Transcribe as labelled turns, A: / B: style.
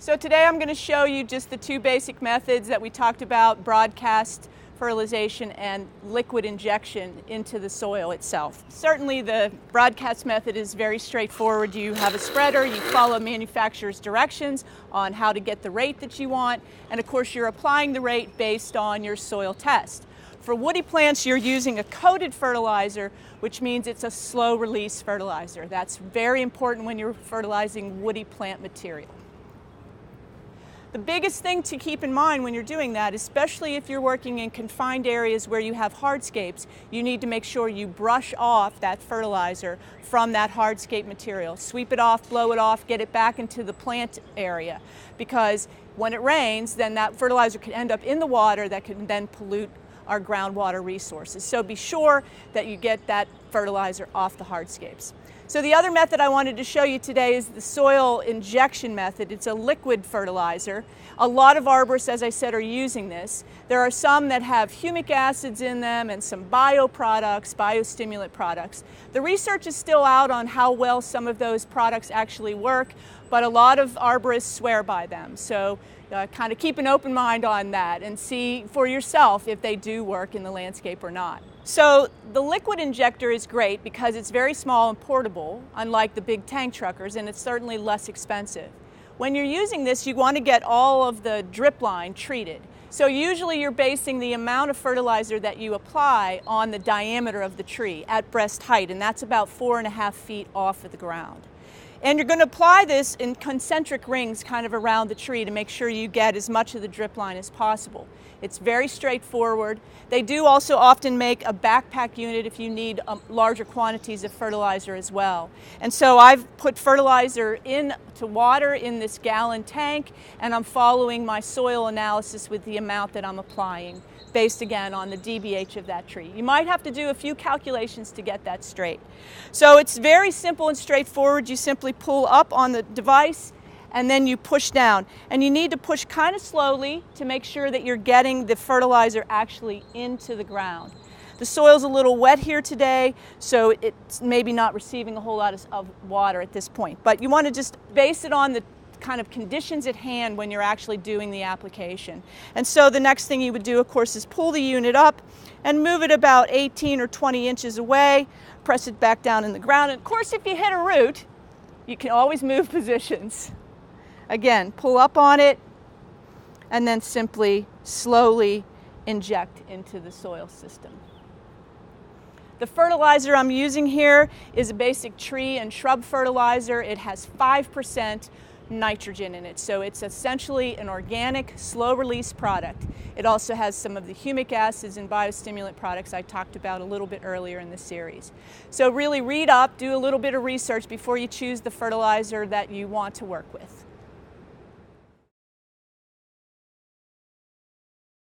A: So today I'm going to show you just the two basic methods that we talked about: broadcast fertilization and liquid injection into the soil itself. Certainly the broadcast method is very straightforward. You have a spreader, you follow manufacturer's directions on how to get the rate that you want, and of course you're applying the rate based on your soil test. For woody plants, you're using a coated fertilizer, which means it's a slow release fertilizer. That's very important when you're fertilizing woody plant material. The biggest thing to keep in mind when you're doing that, especially if you're working in confined areas where you have hardscapes, you need to make sure you brush off that fertilizer from that hardscape material. Sweep it off, blow it off, get it back into the plant area, because when it rains, then that fertilizer can end up in the water that can then pollute our groundwater resources. So be sure that you get that fertilizer off the hardscapes. So the other method I wanted to show you today is the soil injection method. It's a liquid fertilizer. A lot of arborists, as I said, are using this. There are some that have humic acids in them and some bioproducts, biostimulant products. The research is still out on how well some of those products actually work, but a lot of arborists swear by them. So kind of keep an open mind on that and see for yourself if they do work in the landscape or not. So the liquid injector is great because it's very small and portable, unlike the big tank truckers, and it's certainly less expensive. When you're using this, you want to get all of the drip line treated. So usually you're basing the amount of fertilizer that you apply on the diameter of the tree at breast height, and that's about 4.5 feet off of the ground. And you're going to apply this in concentric rings kind of around the tree to make sure you get as much of the drip line as possible. It's very straightforward. They do also often make a backpack unit if you need larger quantities of fertilizer as well. And so I've put fertilizer into water in this gallon tank, and I'm following my soil analysis with the amount that I'm applying, based again on the DBH of that tree. You might have to do a few calculations to get that straight. So it's very simple and straightforward. You simply pull up on the device and then you push down. And you need to push kind of slowly to make sure that you're getting the fertilizer actually into the ground. The soil's a little wet here today, so it's maybe not receiving a whole lot of water at this point. But you want to just base it on the kind of conditions at hand when you're actually doing the application. And so the next thing you would do, of course, is pull the unit up and move it about 18 or 20 inches away, press it back down in the ground. And of course, if you hit a root, you can always move positions. Again, pull up on it and then simply slowly inject into the soil system. The fertilizer I'm using here is a basic tree and shrub fertilizer. It has 5% nitrogen in it, so it's essentially an organic, slow-release product. It also has some of the humic acids and biostimulant products I talked about a little bit earlier in the series. So really read up, do a little bit of research before you choose the fertilizer that you want to work with.